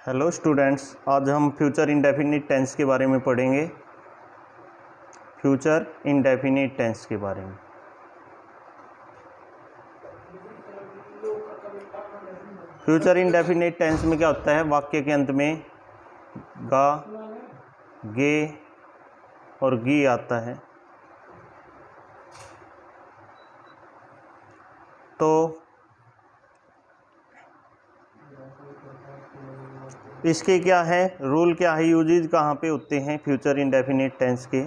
Hello students, आज हम future indefinite tense के बारे में पढ़ेंगे। फ्यूचर इंडेफिनिट टेंस के बारे में। फ्यूचर इंडेफिनिट टेंस में क्या होता है, वाक्य के अंत में गा, गे और गी आता है। तो इसके क्या है रूल, क्या है यूजेज, कहाँ पे होते हैं फ्यूचर इंडेफिनिट टेंस के।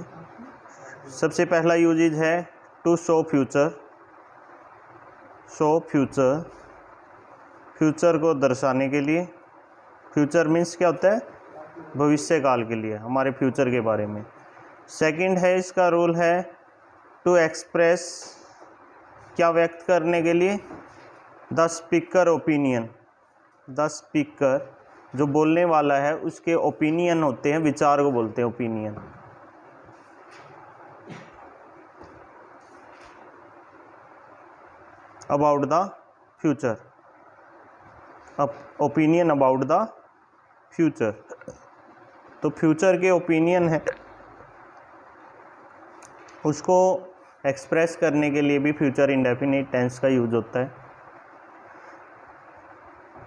सबसे पहला यूजेज है to show future. Show future, future को दर्शाने के लिए। फ्यूचर मीन्स क्या होता है, भविष्य काल के लिए, हमारे फ्यूचर के बारे में। सेकंड है इसका रूल है टू एक्सप्रेस, क्या व्यक्त करने के लिए, the speaker opinion. The speaker, जो बोलने वाला है, उसके ओपिनियन होते हैं, विचार को बोलते हैं opinion. About the future, opinion about the future. तो फ्यूचर के ओपिनियन है, उसको एक्सप्रेस करने के लिए भी फ्यूचर इंडेफिनिट टेंस का यूज होता है।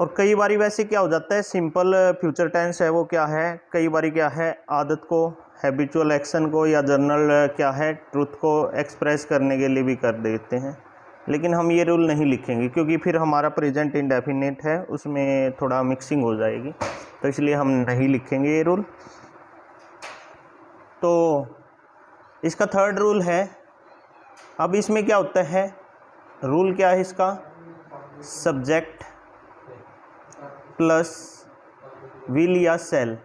और कई बारी वैसे क्या हो जाता है, सिंपल फ्यूचर टेंस है वो क्या है, कई बारी क्या है, आदत को, हैबिचुअल एक्शन को या जर्नल क्या है, ट्रुथ को एक्सप्रेस करने के लिए भी कर देते हैं। लेकिन हम ये रूल नहीं लिखेंगे क्योंकि फिर हमारा प्रेजेंट इंडेफिनिट है, उसमें थोड़ा मिक्सिंग हो जाएगी, तो इसलिए हम नहीं लिखेंगे ये रूल। तो इसका थर्ड रूल है, अब इसमें क्या होता है, रूल क्या है इसका, सब्जेक्ट प्लस विल या सेल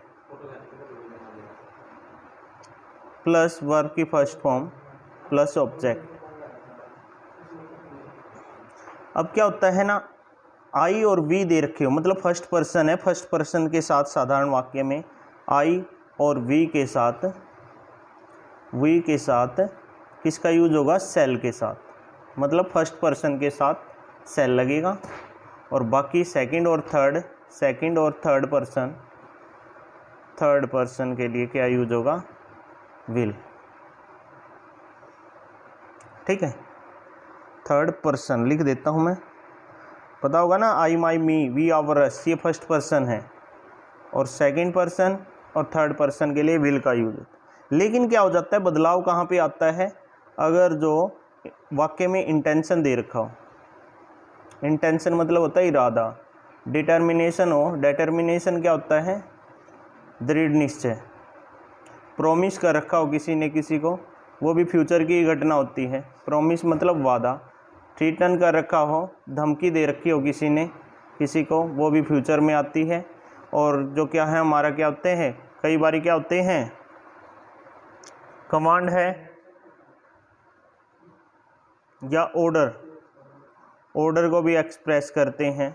प्लस वर्ब की फर्स्ट फॉर्म प्लस ऑब्जेक्ट। अब क्या होता है ना, आई और वी दे रखे हो, मतलब फर्स्ट पर्सन है, फर्स्ट पर्सन के साथ साधारण वाक्य में आई और वी के साथ किसका यूज होगा, सेल के साथ, मतलब फर्स्ट पर्सन के साथ सेल लगेगा। और बाकी सेकंड और थर्ड पर्सन के लिए क्या यूज होगा, विल। ठीक है, थर्ड पर्सन लिख देता हूँ मैं, पता होगा ना, आई माई मी वी आवर अस, ये फर्स्ट पर्सन है, और सेकंड पर्सन और थर्ड पर्सन के लिए विल का यूज होता है। लेकिन क्या हो जाता है, बदलाव कहाँ पे आता है, अगर जो वाक्य में इंटेंशन दे रखा हो, इंटेंशन मतलब होता है इरादा, डिटर्मिनेशन हो, डिटर्मिनेशन क्या होता है, दृढ़ निश्चय, प्रॉमिस कर रखा हो किसी ने किसी को, वो भी फ्यूचर की घटना होती है। प्रॉमिस मतलब वादा, थ्रेटन कर रखा हो, धमकी दे रखी हो किसी ने किसी को, वो भी फ्यूचर में आती है। और जो क्या है हमारा क्या होते हैं, कई बारी क्या होते हैं, कमांड है या ऑर्डर को भी एक्सप्रेस करते हैं।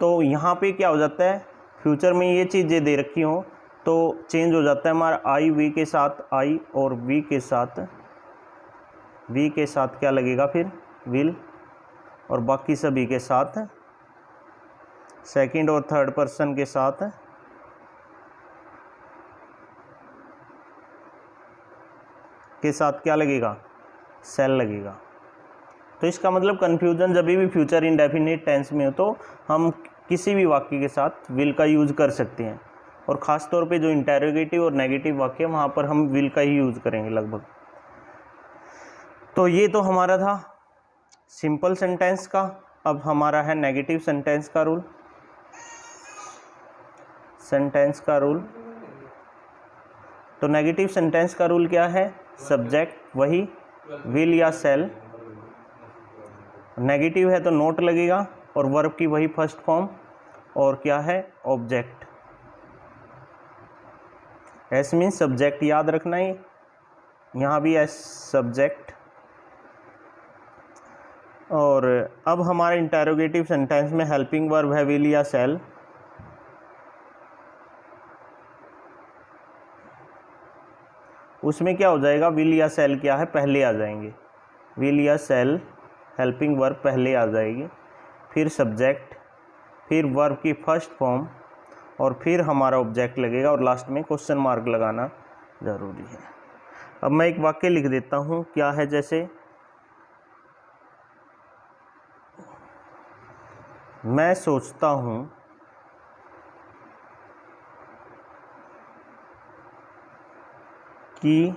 तो यहाँ पे क्या हो जाता है, फ्यूचर में ये चीज़ें दे रखी हो तो चेंज हो जाता है हमारा आई वी के साथ, आई और वी के साथ क्या लगेगा फिर, विल, और बाकी सभी के साथ, सेकंड और थर्ड पर्सन के साथ क्या लगेगा, सेल लगेगा। तो इसका मतलब कन्फ्यूजन जब भी फ्यूचर इंडेफिनिट टेंस में हो तो हम किसी भी वाक्य के साथ विल का यूज़ कर सकते हैं, और ख़ास तौर पे जो इंटेरोगेटिव और नेगेटिव वाक्य है वहाँ पर हम विल का ही यूज़ करेंगे लगभग। तो ये तो हमारा था सिंपल सेंटेंस का। अब हमारा है नेगेटिव सेंटेंस का रूल। तो नेगेटिव सेंटेंस का रूल क्या है, सब्जेक्ट वही विल या सेल, नेगेटिव है तो नोट लगेगा, और वर्ब की वही फर्स्ट फॉर्म, और क्या है, ऑब्जेक्ट। एस मीन सब्जेक्ट, याद रखना ही, यहाँ भी एस सब्जेक्ट। और अब हमारे इंटेरोगेटिव सेंटेंस में हेल्पिंग वर्ब है विल या सेल। उसमें क्या हो जाएगा, विल या सेल क्या है, पहले आ जाएंगे, विल या सेल हेल्पिंग वर्ब पहले आ जाएगी, फिर सब्जेक्ट, फिर वर्ब की फर्स्ट फॉर्म और फिर हमारा ऑब्जेक्ट लगेगा और लास्ट में क्वेश्चन मार्क लगाना ज़रूरी है। अब मैं एक वाक्य लिख देता हूँ, क्या है, जैसे मैं सोचता हूँ कि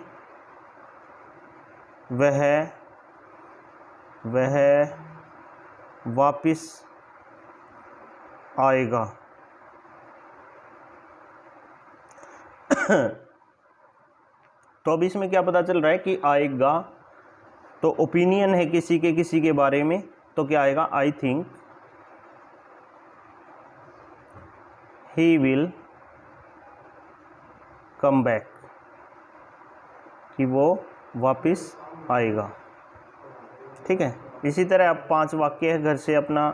वह वापिस आएगा। तो अब इसमें क्या पता चल रहा है कि आएगा, तो ओपिनियन है किसी के बारे में, तो क्या आएगा, I think he will come back, कि वो वापस आएगा। ठीक है, इसी तरह आप 5 वाक्य घर से अपना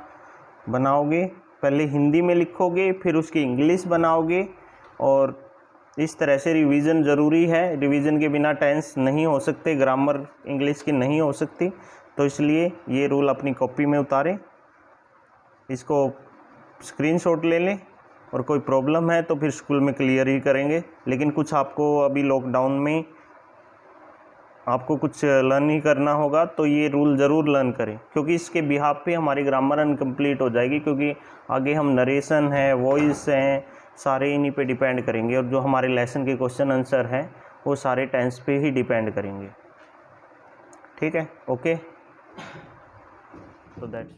बनाओगे, पहले हिंदी में लिखोगे, फिर उसकी इंग्लिश बनाओगे, और इस तरह से रिवीजन ज़रूरी है। रिवीजन के बिना टेंस नहीं हो सकते, ग्रामर इंग्लिश की नहीं हो सकती, तो इसलिए ये रूल अपनी कॉपी में उतारें, इसको स्क्रीनशॉट ले लें, और कोई प्रॉब्लम है तो फिर स्कूल में क्लियर ही करेंगे। लेकिन कुछ आपको अभी लॉकडाउन में आपको कुछ लर्न ही करना होगा, तो ये रूल ज़रूर लर्न करें, क्योंकि इसके बिहाफ पे हमारी ग्रामर अनकम्प्लीट हो जाएगी, क्योंकि आगे हम नरेशन है, वॉइस हैं, सारे इन्हीं पे डिपेंड करेंगे, और जो हमारे लेसन के क्वेश्चन आंसर हैं वो सारे टेंस पे ही डिपेंड करेंगे। ठीक है, ओके, तो दैट्स